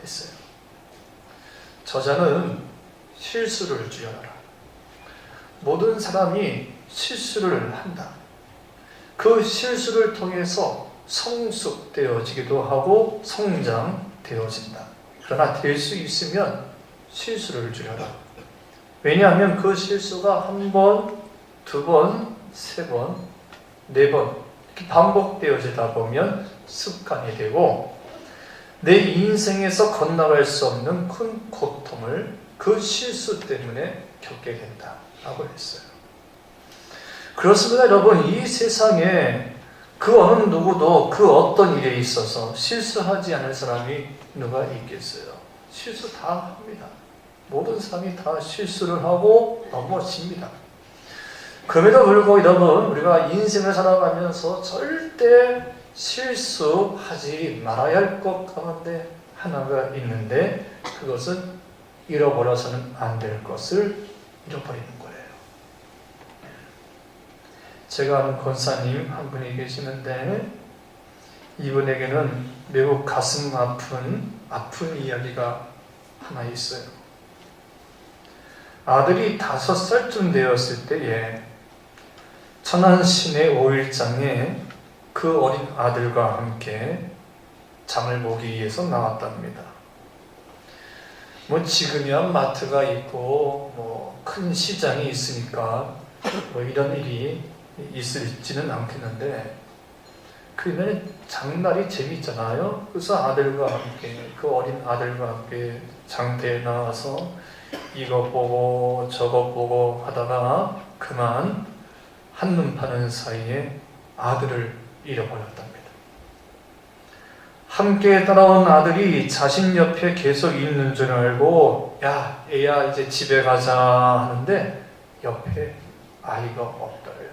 했어요. 저자는 실수를 주의하라. 모든 사람이 실수를 한다. 그 실수를 통해서 성숙되어지기도 하고 성장되어진다. 그러나 될 수 있으면 실수를 줄여라. 왜냐하면 그 실수가 한 번, 두 번, 세 번, 네 번 이렇게 반복되어지다 보면 습관이 되고 내 인생에서 건너갈 수 없는 큰 고통을 그 실수 때문에 겪게 된다라고 했어요. 그렇습니다, 여러분. 이 세상에 그 어느 누구도 그 어떤 일에 있어서 실수하지 않을 사람이 누가 있겠어요? 실수 다 합니다. 모든 사람이 다 실수를 하고 넘어집니다. 그럼에도 불구하고 여러분, 우리가 인생을 살아가면서 절대 실수하지 말아야 할 것 가운데 하나가 있는데 그것은 잃어버려서는 안 될 것을 잃어버리는 거예요. 제가 아는 권사님 한 분이 계시는데 이분에게는 매우 가슴 아픈 이야기가 하나 있어요. 아들이 5살쯤 되었을 때에 천안시내 5일장에 그 어린 아들과 함께 장을 보기 위해서 나왔답니다. 지금이야 마트가 있고 큰 시장이 있으니까 이런 일이 있을지는 않겠는데 그러면 장날이 재미있잖아요. 그래서 아들과 함께 그 어린 아들과 함께 장터에 나와서 이거 보고 저거 보고 하다가 그만 한눈 파는 사이에 아들을 잃어버렸답니다. 함께 따라온 아들이 자신 옆에 계속 있는 줄 알고 야 애야 이제 집에 가자 하는데 옆에 아이가 없다래요.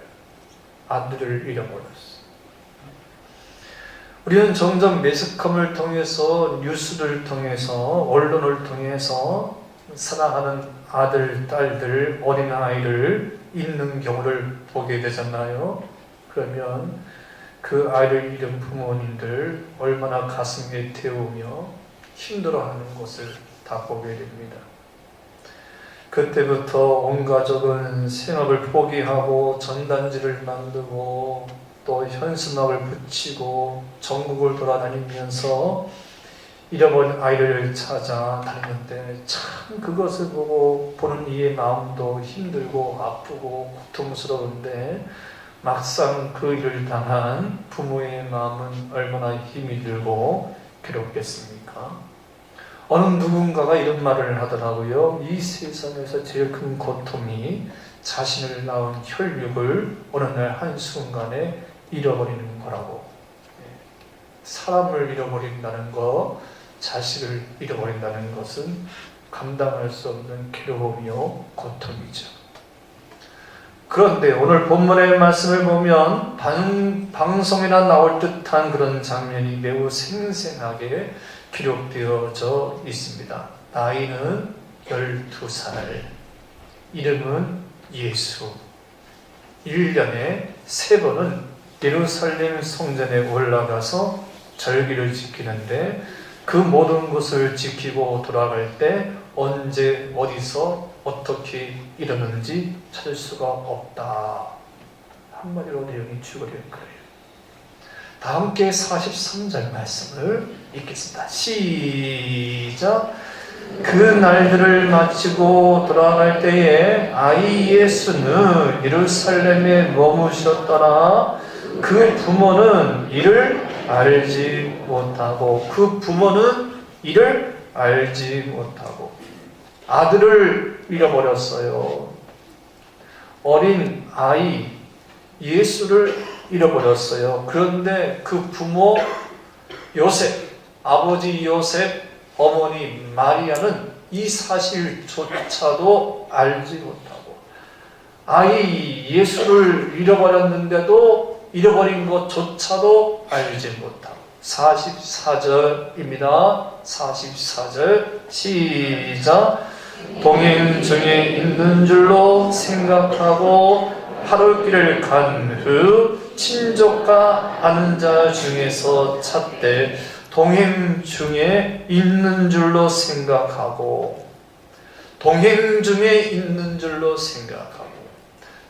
아들을 잃어버렸어. 우리는 점점 매스컴을 통해서 뉴스를 통해서 언론을 통해서 사랑하는 아들, 딸들, 어린아이를 잃는 경우를 보게 되잖아요. 그러면 그 아이를 잃은 부모님들 얼마나 가슴에 태우며 힘들어하는 것을 다 보게 됩니다. 그때부터 온 가족은 생업을 포기하고 전단지를 만들고 또 현수막을 붙이고 전국을 돌아다니면서 잃어버린 아이를 찾아 다니는데 참 그것을 보고 보는 이의 마음도 힘들고 아프고 고통스러운데 막상 그 일을 당한 부모의 마음은 얼마나 힘이 들고 괴롭겠습니까? 어느 누군가가 이런 말을 하더라고요. 이 세상에서 제일 큰 고통이 자신을 낳은 혈육을 어느 날 한순간에 잃어버리는 거라고. 사람을 잃어버린다는 것, 자식을 잃어버린다는 것은 감당할 수 없는 괴로움이요 고통이죠. 그런데 오늘 본문의 말씀을 보면 방송이나 나올 듯한 그런 장면이 매우 생생하게 기록되어져 있습니다. 나이는 12살, 이름은 예수. 1년에 3번은 예루살렘 성전에 올라가서 절기를 지키는데 그 모든 것을 지키고 돌아갈 때 언제 어디서 어떻게 이러는지 찾을 수가 없다. 한마디로 내용이 추가될 거예요. 다 함께 43절 말씀을 읽겠습니다. 시작. 그 날들을 마치고 돌아갈 때에 아이 예수는 예루살렘에 머무셨더라. 그 부모는 이를 알지 못하고 아들을 잃어버렸어요. 어린 아이 예수를 잃어버렸어요. 그런데 그 부모 요셉, 아버지 요셉, 어머니 마리아는 이 사실조차도 알지 못하고 아이 예수를 잃어버렸는데도 잃어버린 것조차도 알지 못하고 44절입니다. 44절 시작. 동행 중에 있는 줄로 생각하고 하루길을 간 후 친족과 아는 자 중에서 찾되 동행 중에 있는 줄로 생각하고 동행 중에 있는 줄로 생각하고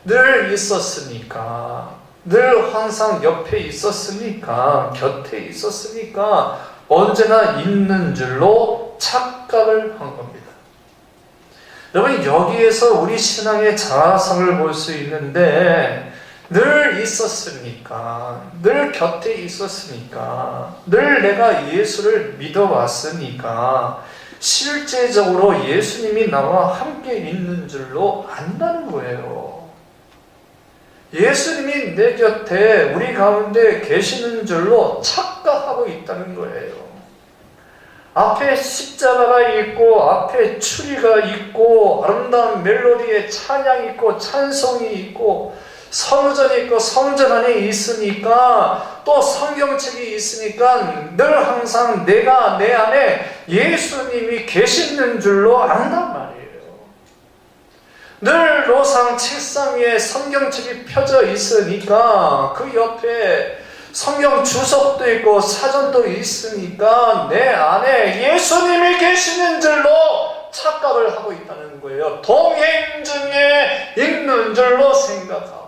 늘 있었으니까 늘 항상 옆에 있었으니까 곁에 있었으니까 언제나 있는 줄로 착각을 한 겁니다. 여러분 여기에서 우리 신앙의 자아성을 볼 수 있는데 늘 있었으니까 늘 곁에 있었으니까 늘 내가 예수를 믿어왔으니까 실제적으로 예수님이 나와 함께 있는 줄로 안다는 거예요. 예수님이 내 곁에 우리 가운데 계시는 줄로 착각하고 있다는 거예요. 앞에 십자가가 있고 앞에 추리가 있고 아름다운 멜로디의 찬양이 있고 찬송이 있고 성전이 있고 성전 안에 있으니까 또 성경책이 있으니까 늘 항상 내가 내 안에 예수님이 계시는 줄로 안단 말이에요. 늘 노상 책상 위에 성경책이 펴져 있으니까 그 옆에 성경 주석도 있고 사전도 있으니까 내 안에 예수님이 계시는 줄로 착각을 하고 있다는 거예요. 동행 중에 있는 줄로 생각하고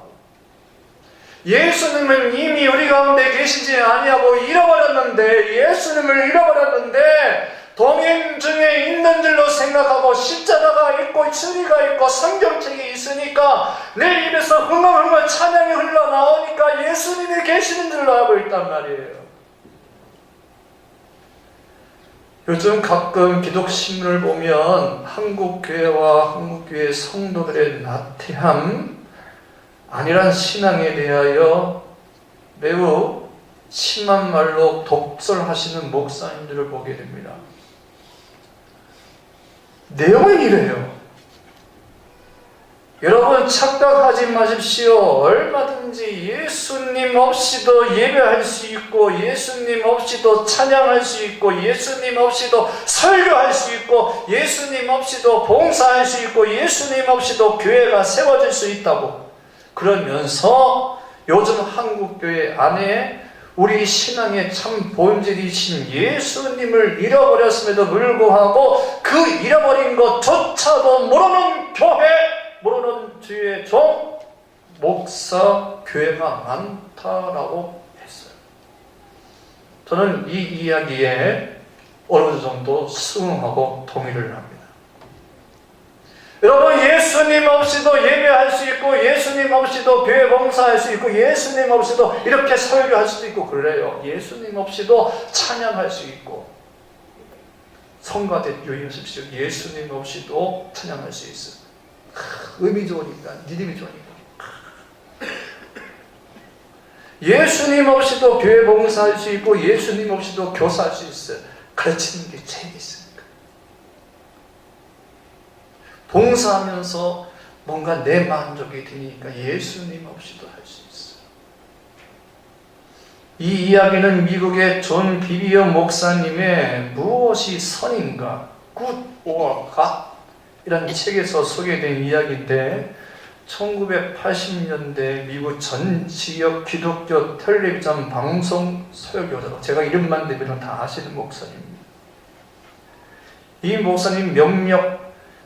예수님은 이미 우리 가운데 계시지 아니하고 잃어버렸는데 예수님을 잃어버렸는데 동행 중에 있는 줄로 생각하고 십자가가 있고 추리가 있고 성경책이 있으니까 내 입에서 흥얼흥얼 찬양이 흘러나오니까 예수님이 계시는 줄로 알고 있단 말이에요. 요즘 가끔 기독신문을 보면 한국교회와 한국교회 성도들의 나태함, 아니란 신앙에 대하여 매우 심한 말로 독설하시는 목사님들을 보게 됩니다. 내용은 이래요. 여러분 착각하지 마십시오. 얼마든지 예수님 없이도 예배할 수 있고 예수님 없이도 찬양할 수 있고 예수님 없이도 설교할 수 있고 예수님 없이도 봉사할 수 있고 예수님 없이도 교회가 세워질 수 있다고 그러면서 요즘 한국교회 안에 우리 신앙의 참 본질이신 예수님을 잃어버렸음에도 불구하고 그 잃어버린 것조차도 모르는 교회, 모르는 주의 종, 목사, 교회가 많다라고 했어요. 저는 이 이야기에 어느 정도 수긍하고 동의를 합니다. 여러분 예수님 없이도 예배할 수 있고 예수님 없이도 교회 봉사할 수 있고 예수님 없이도 이렇게 설교할 수도 있고 그래요. 예수님 없이도 찬양할 수 있고 성가대 유의하십시오. 예수님 없이도 찬양할 수 있어요. 의미 좋으니까 믿음이 좋으니까 예수님 없이도 교회 봉사할 수 있고 예수님 없이도 교사할 수 있어요. 가르치는 게 재미있어요. 봉사하면서 뭔가 내 만족이 되니까 예수님 없이도 할 수 있어요. 이 이야기는 미국의 존 비비어 목사님의 무엇이 선인가, Good or God 이라는 책에서 소개된 이야기인데 1980년대 미국 전 지역 기독교 텔레비전 방송 설교자로 제가 이름만 대면 다 아시는 목사님입니다. 이 목사님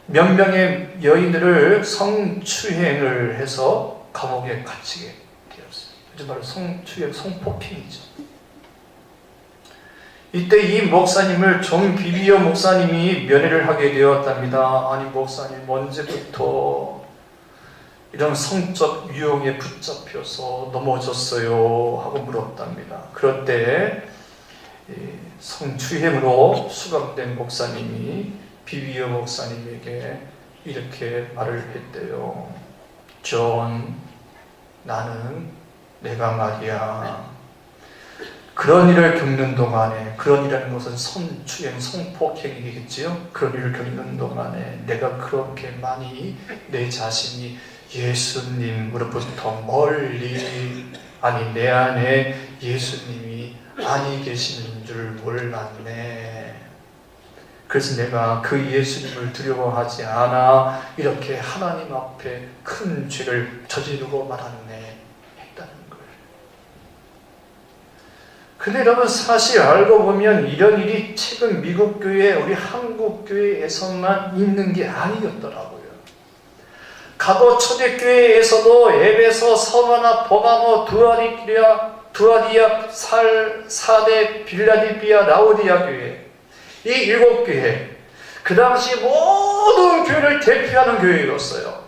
몇 명의 여인들을 성추행을 해서 감옥에 갇히게 되었어요. 요즘 바로 성추행, 성폭행이죠. 이때 이 목사님을 존 비비어 목사님이 면회를 하게 되었답니다. 아니 목사님 언제부터 이런 성적 유혹에 붙잡혀서 넘어졌어요? 하고 물었답니다. 그럴 때 성추행으로 수감된 목사님이 비비어 목사님에게 이렇게 말을 했대요. 존, 나는 내가 말이야 그런 일을 겪는 동안에, 그런 일이라는 것은 성추행, 성폭행이겠지요. 그런 일을 겪는 동안에 내가 그렇게 많이 내 자신이 예수님으로부터 멀리, 아니 내 안에 예수님이 아니 계시는 줄 몰랐네. 그래서 내가 그 예수님을 두려워하지 않아 이렇게 하나님 앞에 큰 죄를 저지르고 말았네 했다는 거예요. 근데 여러분 사실 알고 보면 이런 일이 최근 미국 교회, 우리 한국 교회에서만 있는 게 아니었더라고요. 과거 초대교회에서도 에베소, 서머나, 버가모, 두아디아, 사대, 빌라델피아, 라오디아 교회, 이 7교회, 그 당시 모든 교회를 대표하는 교회였어요.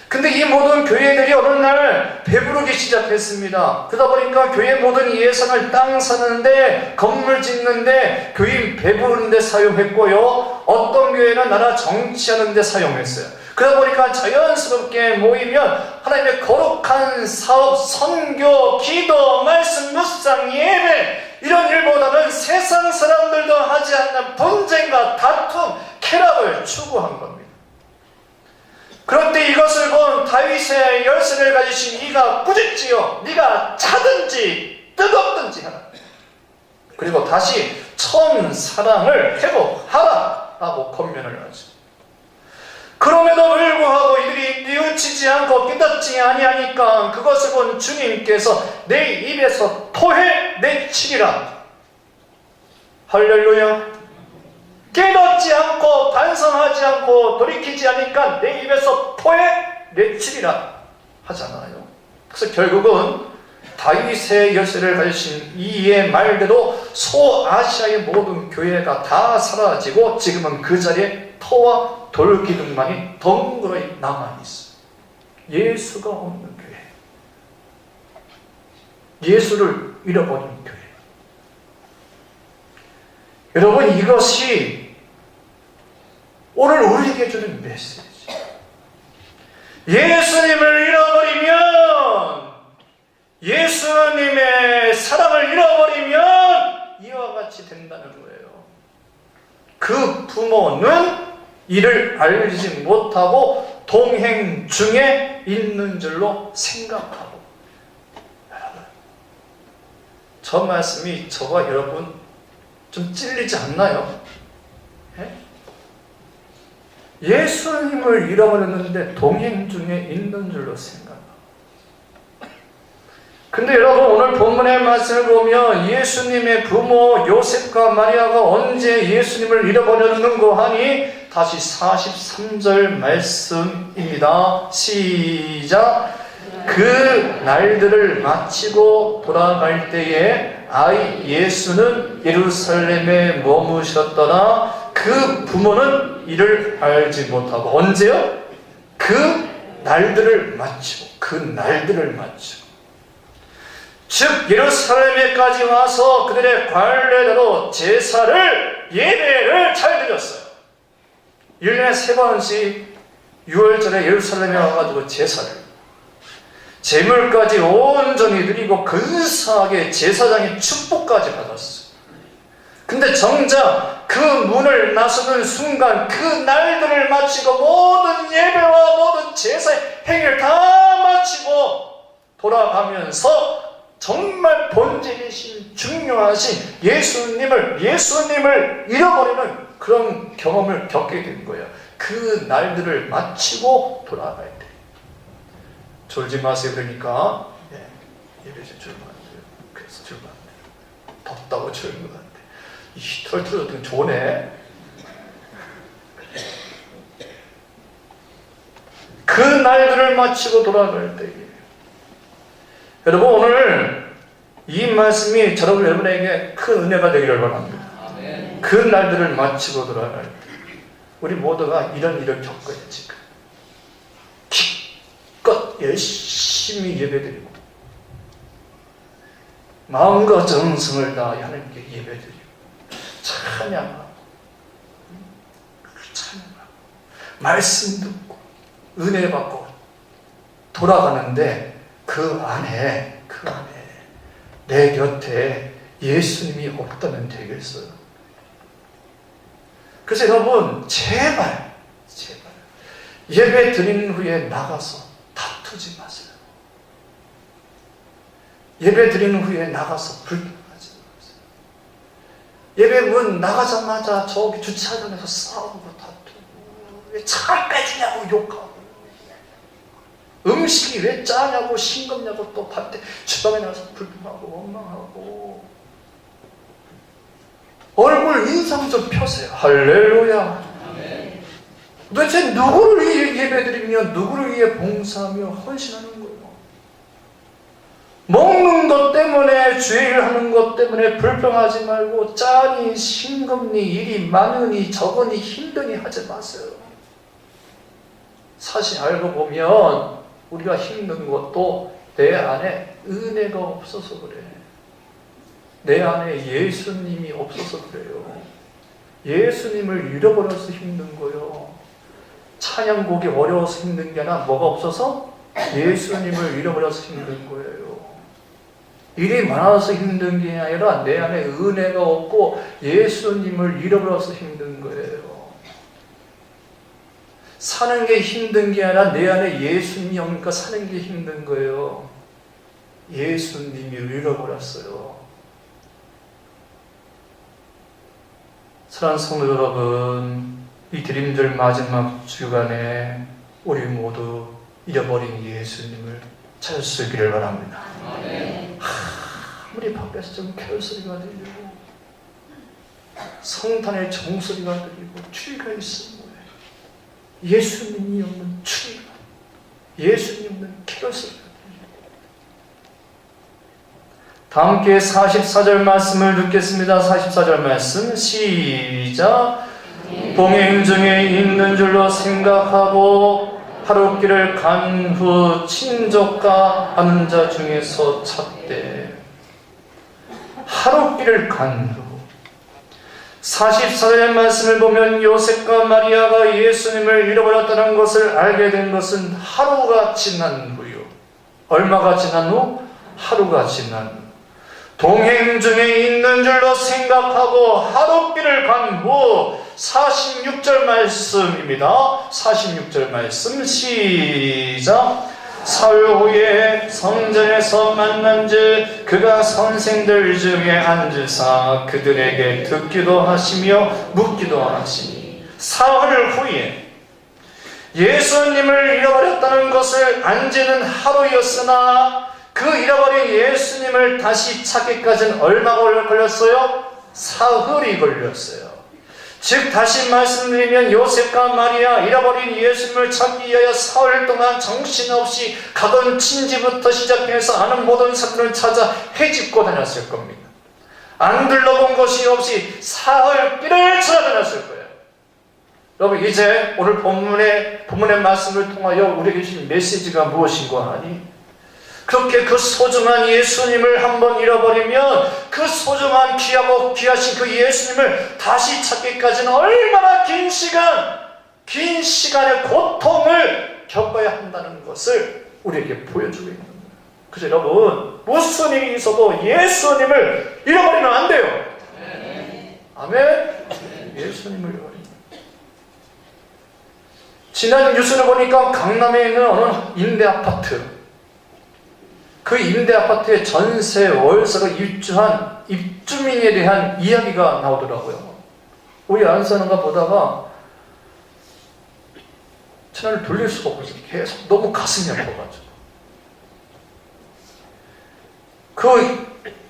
근데 이 모든 교회들이 어느 날 배부르기 시작했습니다. 그러다 보니까 교회 모든 예산을 땅 사는데, 건물 짓는데, 교인 배부른 데 사용했고요. 어떤 교회는 나라 정치하는 데 사용했어요. 그러다 보니까 자연스럽게 모이면 하나님의 거룩한 사업, 선교, 기도, 말씀, 묵상, 예배, 이런 일보다는 세상 사람들도 하지 않는 분쟁과 다툼, 쾌락을 추구한 겁니다. 그런데 이것을 본 다윗의 열쇠를 가지신 이가 꾸짖지요. 네가 차든지 뜨겁든지 하라. 그리고 다시 처음 사랑을 회복하라 라고 권면을 하죠. 그럼에도 불구하고 이들이 뉘우치지 않고 깨닫지 아니하니까 그것을 본 주님께서 내 입에서 토해 내치리라. 할렐루야. 깨닫지 않고 반성하지 않고 돌이키지 않으니까 내 입에서 토해 내치리라 하잖아요. 그래서 결국은 다윗의 열쇠를 가지신 이의 말대로 소아시아의 모든 교회가 다 사라지고 지금은 그 자리에 터와 돌기둥만이 덩그러니 남아있어요. 예수가 없는 교회, 예수를 잃어버린 교회. 여러분, 이것이 오늘 우리에게 주는 메시지. 예수님을 잃어버리면, 예수님의 사랑을 잃어버리면 이와 같이 된다는 거예요. 그 부모는 이를 알지 못하고 동행 중에 있는 줄로 생각하고. 여러분, 저 말씀이 저와 여러분 좀 찔리지 않나요? 예수님을 잃어버렸는데 동행 중에 있는 줄로 생각합니다. 근데 여러분, 오늘 본문의 말씀을 보면 예수님의 부모 요셉과 마리아가 언제 예수님을 잃어버렸는고 하니 다시 43절 말씀입니다. 시작. 그 날들을 마치고 돌아갈 때에 아이 예수는 예루살렘에 머무셨더라. 그 부모는 이를 알지 못하고. 언제요? 그 날들을 마치고. 그 날들을 마치고. 즉 예루살렘에까지 와서 그들의 관례대로 제사를, 예배를 잘 드렸어요. 1년에 3번씩 6월절에 예루살렘에 와가지고 제사를, 제물까지 온전히 드리고 근사하게 제사장의 축복까지 받았어요. 근데 정작 그 문을 나서는 순간 그 날들을 마치고 모든 예배와 모든 제사의 행위를 다 마치고 돌아가면서 정말 본질이신 중요하신 예수님을 잃어버리는 그런 경험을 겪게 된 거예요. 그 날들을 마치고 돌아갈 때. 졸지 마세요. 그러니까 예배 좀 졸면 안 돼요. 그래서 졸면 안 돼요. 덥다고 졸면 안 돼요. 이 히터를 틀어도 좋네. 그 날들을 마치고 돌아갈 때. 여러분, 오늘 이 말씀이 저러분 여러분에게 큰 은혜가 되기를 바랍니다. 아멘. 그 날들을 마치고 돌아갈 때 우리 모두가 이런 일을 겪어요. 지금 기껏 열심히 예배드리고 마음과 정성을 다해 하나님께 예배드리고 찬양하고 말씀 듣고 은혜 받고 돌아가는데 그 안에 내 곁에 예수님이 없다면 되겠어요? 그래서 여러분, 제발 예배 드린 후에 나가서 다투지 마세요. 예배 드린 후에 나가서 불평하지 마세요. 예배 문 나가자마자 저기 주차장에서 싸우고 다투고, 왜 차를 빼주냐고 욕하고, 음식이 왜 짜냐고 싱겁냐고 또 밭에 주방에 나가서 불평하고 원망하고. 얼굴 인상 좀 펴세요. 할렐루야. 도대체 누구를 위해 예배드리며 누구를 위해 봉사하며 헌신하는 거예요? 먹는 것 때문에, 죄를 하는 것 때문에 불평하지 말고 짜니 싱겁니 일이 많으니 적으니 힘드니 하지 마세요. 사실 알고 보면 우리가 힘든 것도 내 안에 은혜가 없어서 그래. 내 안에 예수님이 없어서 그래요. 예수님을 잃어버려서 힘든 거예요. 찬양곡이 어려워서 힘든 게 아니라 뭐가 없어서? 예수님을 잃어버려서 힘든 거예요. 일이 많아서 힘든 게 아니라 내 안에 은혜가 없고 예수님을 잃어버려서 힘든 거예요. 사는 게 힘든 게 아니라 내 안에 예수님이 없으니까 사는 게 힘든 거예요. 예수님을 잃어버렸어요. 사랑하는 성도 여러분, 이 드림절 마지막 주간에 우리 모두 잃어버린 예수님을 찾을 수 있기를 바랍니다. 아무리 밖에서 좀 개소리가 들리고 성탄의 종소리가 들리고 추위가 있으면 예수님이 없는 추위가, 예수님이 없는 개소리가 들리고. 다 함께 44절 말씀을 듣겠습니다. 44절 말씀 시작. 동행 중에 있는 줄로 생각하고 하룻길을 간 후 친족과 아는 자 중에서 찾되. 하룻길을 간 후 44절 말씀을 보면 요셉과 마리아가 예수님을 잃어버렸다는 것을 알게 된 것은 하루가 지난 후요. 얼마가 지난 후? 하루가 지난 후. 동행 중에 있는 줄로 생각하고 하룻길을 간 후 46절 말씀입니다. 46절 말씀 시작. 사흘 후에 성전에서 만난즉 그가 선생들 중에 앉으사 그들에게 듣기도 하시며 묻기도 하시니. 사흘 후에 예수님을 잃어버렸다는 것을 안지는 하루였으나 그 잃어버린 예수님을 다시 찾기까지는 얼마가 걸렸어요? 사흘이 걸렸어요. 즉 다시 말씀드리면 요셉과 마리아 잃어버린 예수님을 찾기 위하여 사흘 동안 정신없이 가던 친지부터 시작해서 아는 모든 사람을 찾아 헤집고 다녔을 겁니다. 안 둘러본 것이 없이 사흘 길을 찾아다녔을 거예요. 여러분 이제 오늘 본문의 말씀을 통하여 우리에게 주신 메시지가 무엇인가 하니, 그렇게 그 소중한 예수님을 한번 잃어버리면 그 소중한 귀하고 귀하신 그 예수님을 다시 찾기까지는 얼마나 긴 시간의 고통을 겪어야 한다는 것을 우리에게 보여주고 있는 거예요. 그래서 여러분 무슨 일이 있어도 예수님을 잃어버리면 안 돼요. 아멘. 예수님을 잃어버리면. 지난 뉴스를 보니까 강남에 있는 어느 임대 아파트, 그 임대 아파트에 전세 월세로 입주한 입주민에 대한 이야기가 나오더라고요. 우리 안 사는가 보다가 채널을 돌릴 수가 없어요. 계속 너무 가슴이 아파가지고. 그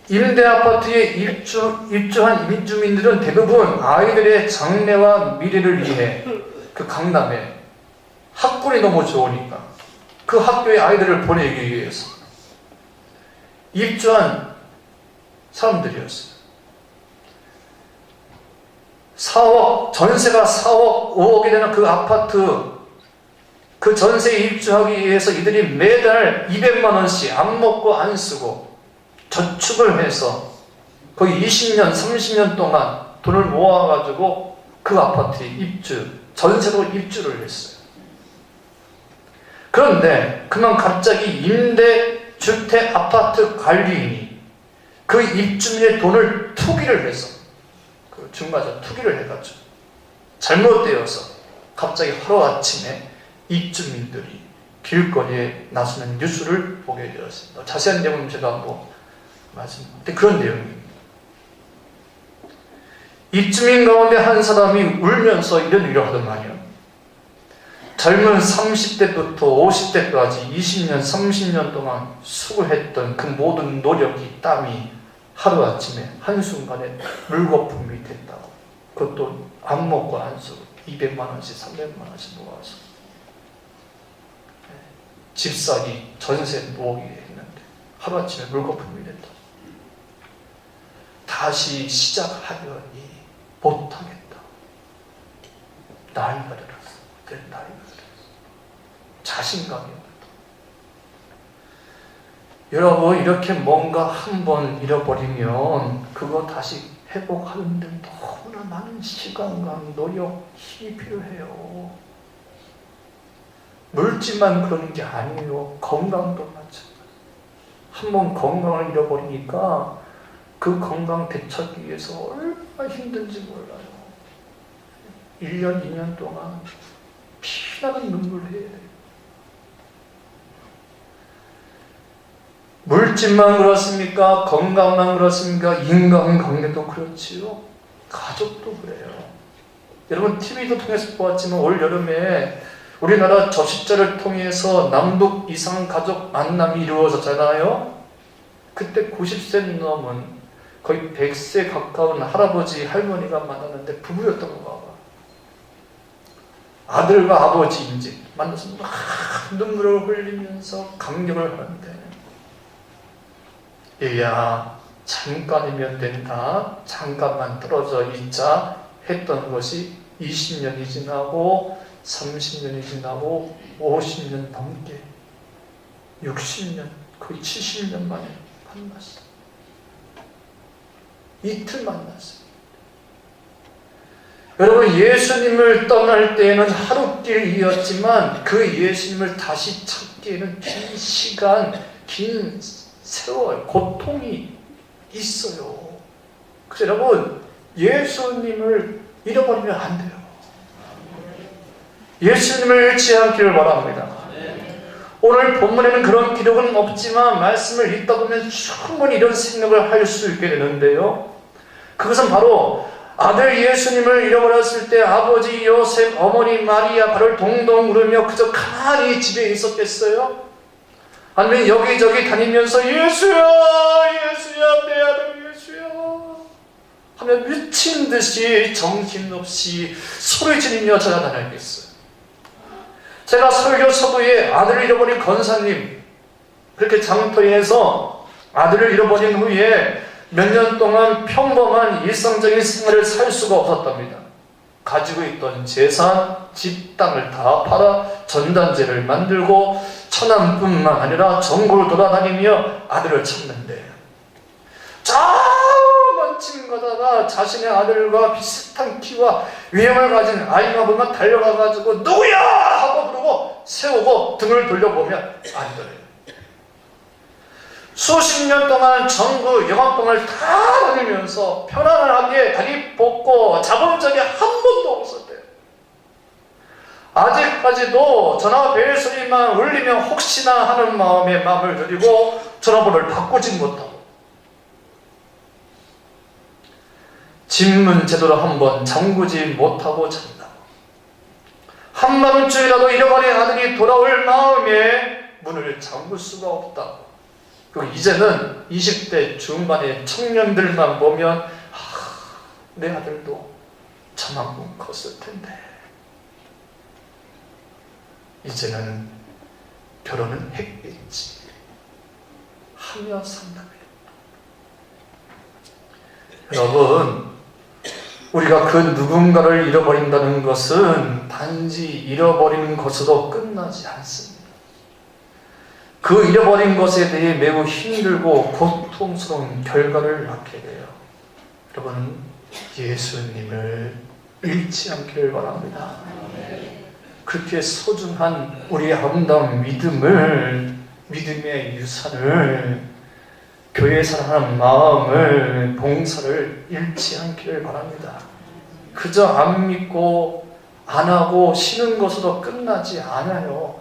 임대 아파트에 입주한 입주민들은 대부분 아이들의 장래와 미래를 위해 그 강남에 학군이 너무 좋으니까 그 학교에 아이들을 보내기 위해서 입주한 사람들이었어요. 4억, 전세가 4억, 5억이 되는 그 아파트, 그 전세에 입주하기 위해서 이들이 매달 200만 원씩 안 먹고 안 쓰고 저축을 해서 거의 20년, 30년 동안 돈을 모아가지고 그 아파트에 전세로 입주를 했어요. 그런데 그만 갑자기 임대주택 아파트 관리인이 그 입주민의 돈을 투기를 해서, 그 중간에 투기를 해가지고 잘못되어서 갑자기 하루아침에 입주민들이 길거리에 나서는 뉴스를 보게 되었습니다. 자세한 내용은 제가 한번 말씀드렸는데 그런 내용입니다. 입주민 가운데 한 사람이 울면서 이런 일을 하더만요. 젊은 30대부터 50대까지 20년, 30년 동안 수고했던 그 모든 노력이, 땀이 하루아침에 한순간에 물거품이 됐다고. 그것도 안 먹고 안 쓰고 200만 원씩 300만 원씩 모아서 집사기 전세 모으기 했는데 하루아침에 물거품이 됐다. 다시 시작하려니 못하겠다. 나이가 들었어. 내 나이가 들었어. 자신감이 없다. 여러분, 이렇게 뭔가 한번 잃어버리면 그거 다시 회복하는데 너무나 많은 시간과 노력, 힘이 필요해요. 물질만 그러는 게 아니에요. 건강도 마찬가지. 한번 건강을 잃어버리니까 그 건강 되찾기 위해서 얼마나 힘든지 몰라요. 1년, 2년 동안 피나는 눈물을 해야 돼요. 물질만 그렇습니까? 건강만 그렇습니까? 인간관계도 그렇지요. 가족도 그래요. 여러분 TV도 통해서 보았지만 올 여름에 우리나라 저식자를 통해서 남북 이상 가족 만남이 이루어졌잖아요. 그때 90세 넘은 거의 100세 가까운 할아버지 할머니가 만났는데 부부였던 거 봐봐. 아들과 아버지인지 만나서 막 눈물을 흘리면서 감격을 하는데, 얘야 잠깐이면 된다, 잠깐만 떨어져 있자 했던 것이 20년이 지나고 30년이 지나고 50년 넘게 60년 거의 70년 만에 만났어요. 이틀 만났어요. 여러분, 예수님을 떠날 때에는 하루길이었지만 그 예수님을 다시 찾기에는 긴 시간, 긴 세월, 고통이 있어요. 그래서 여러분, 예수님을 잃어버리면 안 돼요. 예수님을 잃지 않기를 바랍니다. 오늘 본문에는 그런 기록은 없지만 말씀을 읽다 보면 충분히 이런 생각을 할 수 있게 되는데요. 그것은 바로 아들 예수님을 잃어버렸을 때 아버지 요셉, 어머니 마리아 발을 동동 구르며 그저 가만히 집에 있었겠어요? 아니면 여기저기 다니면서 예수야, 예수야, 내 아들 예수야 하면 미친 듯이 정신없이 소리 지르며 찾아다녔겠어요. 제가 설교 서두에 아들을 잃어버린 권사님, 그렇게 장터에서 아들을 잃어버린 후에 몇 년 동안 평범한 일상적인 생활을 살 수가 없었답니다. 가지고 있던 재산, 집, 땅을 다 팔아 전단지를 만들고 천안뿐만 아니라 전국을 돌아다니며 아들을 찾는데, 자만침 가다가 자신의 아들과 비슷한 키와 외형을 가진 아이가 보면 달려가가지고 누구야! 하고 부르고 세우고 등을 돌려보면 안 들어요. 수십 년 동안 전국 영화봉을 다 다니면서 편안하게 다리 뻗고 잡은 적이 한 번도 없었대요. 아직까지도 전화벨 소리만 울리면 혹시나 하는 마음에 마음을 들이고 전화번호를 바꾸지 못하고, 집문 제대로 한번 잠그지 못하고 잔다고, 한밤중이라도 잃어버린 아들이 돌아올 마음에 문을 잠글 수가 없다고. 그리고 이제는 20대 중반의 청년들만 보면 내 아들도 저만큼 컸을 텐데 이제는 결혼은 했겠지 하며 산다고요. 여러분, 우리가 그 누군가를 잃어버린다는 것은 단지 잃어버리는 것으로 끝나지 않습니다. 그 잃어버린 것에 대해 매우 힘들고 고통스러운 결과를 낳게 돼요. 여러분은 예수님을 잃지 않기를 바랍니다. 그렇게 소중한 우리의 아름다운 믿음의 유산을, 교회 사랑하는 마음을, 봉사를 잃지 않기를 바랍니다. 그저 안 믿고 안 하고 쉬는 것으로 끝나지 않아요.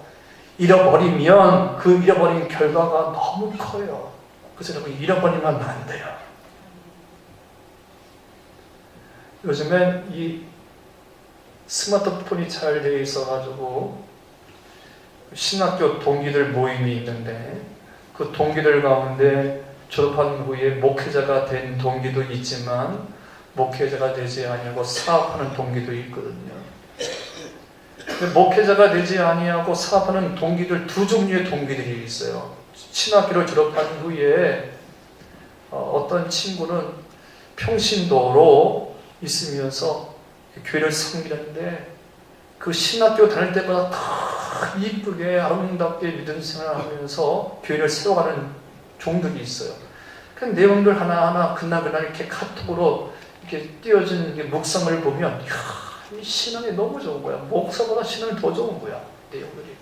잃어버리면 그 잃어버린 결과가 너무 커요. 그래서 여러분, 잃어버리면 안 돼요. 요즘엔 이 스마트폰이 잘 되어 있어가지고 신학교 동기들 모임이 있는데 그 동기들 가운데 졸업한 후에 목회자가 된 동기도 있지만 목회자가 되지 아니하고 사업하는 동기도 있거든요. 근데 목회자가 되지 아니하고 사업하는 동기들, 두 종류의 동기들이 있어요. 신학교를 졸업한 후에 어떤 친구는 평신도로 있으면서 교회를 섬기는데 그 신학교 다닐 때보다 더 이쁘게 아름답게 믿음 생활하면서 교회를 세워가는 종들이 있어요. 그 내용들 하나하나 그날 이렇게 카톡으로 이렇게 띄워진 묵상을 보면 이 신앙이 너무 좋은 거야. 목사보다 신앙이 더 좋은 거야. 내용들이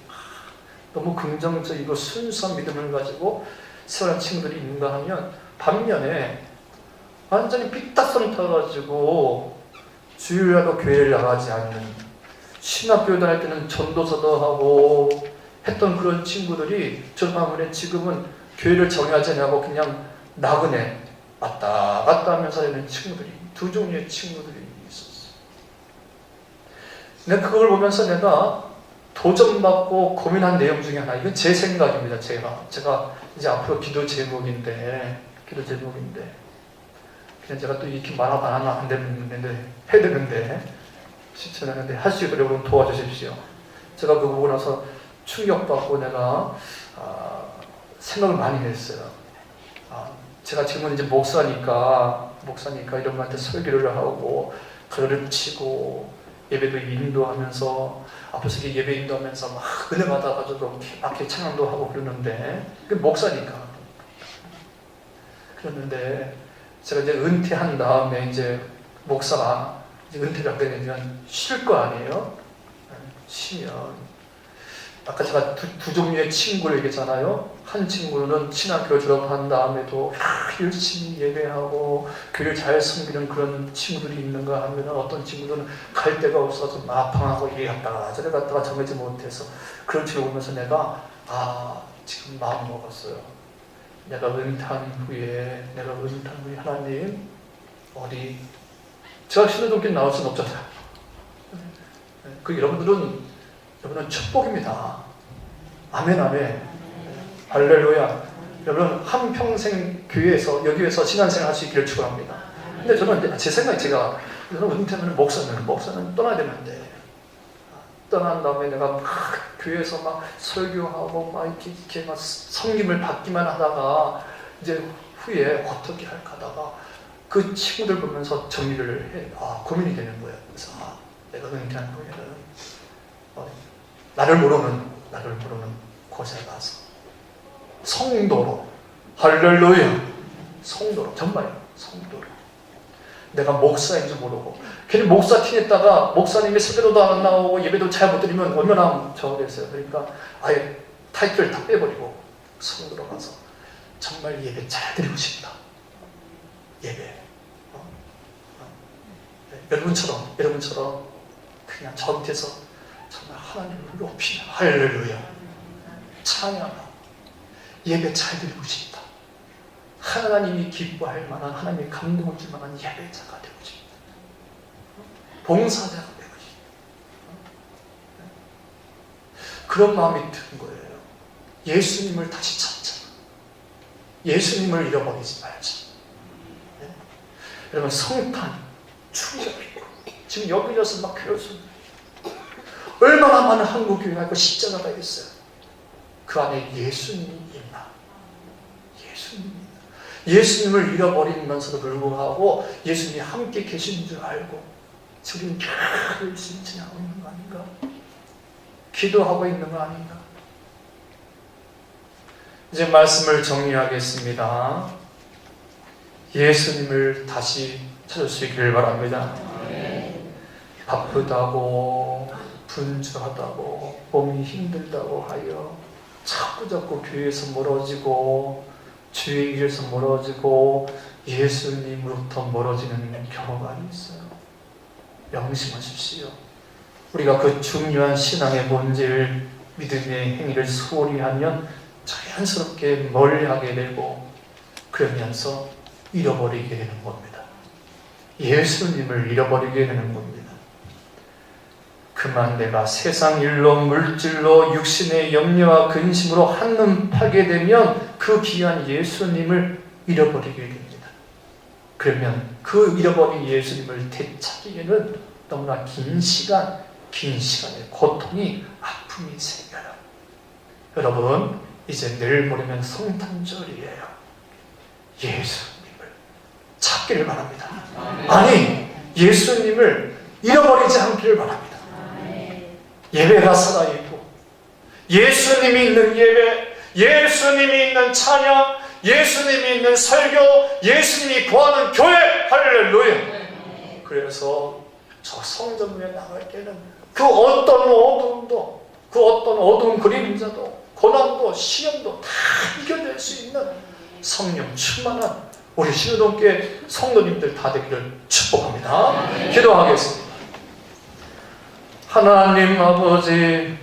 너무 긍정적이고 순수한 믿음을 가지고 세월한 친구들이 있는가 하면, 반면에 완전히 삐딱선 타가지고 주일날도 교회를 나가지 않는, 신학교 다닐 때는 전도서도 하고 했던 그런 친구들이 저번에 지금은 교회를 정하지 않고 그냥 나그네 왔다 갔다 하면서 하는 친구들이, 두 종류의 친구들이 있었어요. 근데 그걸 보면서 내가 도전받고 고민한 내용 중에 하나, 이건 제 생각입니다. 제가 이제 앞으로 기도 제목인데 그냥 제가 또 이렇게 말하면 안 되는데 해야 되는데 실천하는데 할 수 있도록 여러분 도와주십시오. 제가 그거 보고 나서 충격받고 내가 생각을 많이 했어요. 제가 지금은 이제 목사니까 이런 분한테 설교를 하고 글을 치고 예배도 인도하면서 앞에서 예배 인도하면서 막 은혜 받아가지고 악기 찬양도 하고 그러는데, 목사니까 그랬는데, 제가 이제 은퇴한 다음에 이제 목사가 이제 은퇴를 하게 되면 쉴 거 아니에요? 쉬면 아까 제가 두 종류의 친구를 얘기했잖아요. 한 친구는 신학교 졸업한 다음에도 열심히 예배하고 교회를 잘 섬기는 그런 친구들이 있는가 하면, 어떤 친구들은 갈 데가 없어서 마방하고 이리 갔다가 저리 갔다가 정하지 못해서 그런 친구를 보면서 내가 지금 마음 먹었어요. 내가 은퇴한 후에 하나님, 어디 제가 신호동길 나올 수는 없잖아요. 여러분은 축복입니다. 아멘, 아멘. 할렐루야. 여러분, 한평생 교회에서, 여기에서 신앙생활 할 수 있기를 축원합니다. 근데 저는 제 생각에 저는 은퇴하면 목사는 떠나야 되는데, 떠난 다음에 내가 막 교회에서 막 설교하고 막 이렇게 막 섬김을 받기만 하다가 이제 후에 어떻게 할까 하다가 그 친구들 보면서 정리를 해. 고민이 되는 거예요. 그래서 내가 은퇴한 후에는 나를 모르는 곳에 가서 성도로, 할렐루야, 성도로, 정말 성도로, 내가 목사인 줄 모르고 괜히 목사 티냈다가 목사님의 설교도 안 나오고 예배도 잘 못 드리면 얼마나 저그랬어요. 그러니까 아예 타이틀을 다 빼버리고 성도로 가서 정말 예배 잘 드리고 싶다. 예배 여러분처럼 그냥 저 밑에서 정말 하나님을 높이며 할렐루야 찬양하고 예배 잘 드리고 싶다. 하나님이 기뻐할 만한, 하나님이 감동을 줄 만한 예배자가 되고 싶다. 봉사자가 되고 싶다. 그런 마음이 든 거예요. 예수님을 다시 찾자. 예수님을 잃어버리지 말자. 네? 여러분, 성탄 충격이고 지금 여기저기서 막 그렇습니다. 얼마나 많은 한국 교회가 있고 십자가가 있어요. 그 안에 예수님이 있나? 예수님을 잃어버리면서도 불구하고 예수님이 함께 계시는 줄 알고 지금 열심히 지나고 있는 거 아닌가? 기도하고 있는 거 아닌가? 이제 말씀을 정리하겠습니다. 예수님을 다시 찾을 수 있기를 바랍니다. 바쁘다고 분주하다고 몸이 힘들다고 하여 자꾸 교회에서 멀어지고 주의 길에서 멀어지고 예수님으로부터 멀어지는 경우가 있어요. 명심하십시오. 우리가 그 중요한 신앙의 본질, 믿음의 행위를 소홀히 하면 자연스럽게 멀리하게 되고 그러면서 잃어버리게 되는 겁니다. 예수님을 잃어버리게 되는 겁니다. 그만 내가 세상 일로 물질로 육신의 염려와 근심으로 한눈 팔게 되면 그 귀한 예수님을 잃어버리게 됩니다. 그러면 그 잃어버린 예수님을 되찾기에는 너무나 긴 시간의 고통이, 아픔이 생겨요. 여러분, 이제 내일 모레면 성탄절이에요. 예수님을 찾기를 바랍니다. 아니, 예수님을 잃어버리지 않기를 바랍니다. 예배가 살아있고, 예수님이 있는 예배, 예수님이 있는 찬양, 예수님이 있는 설교, 예수님이 구하는 교회, 할렐루야. 그래서 저 성전에 나갈 때는 그 어떤 어둠도, 그 어떤 어두운 그림자도, 고난도, 시험도 다 이겨낼 수 있는 성령 충만한 우리 신우동교회 성도님들 다 되기를 축복합니다. 기도하겠습니다. 하나님 아버지,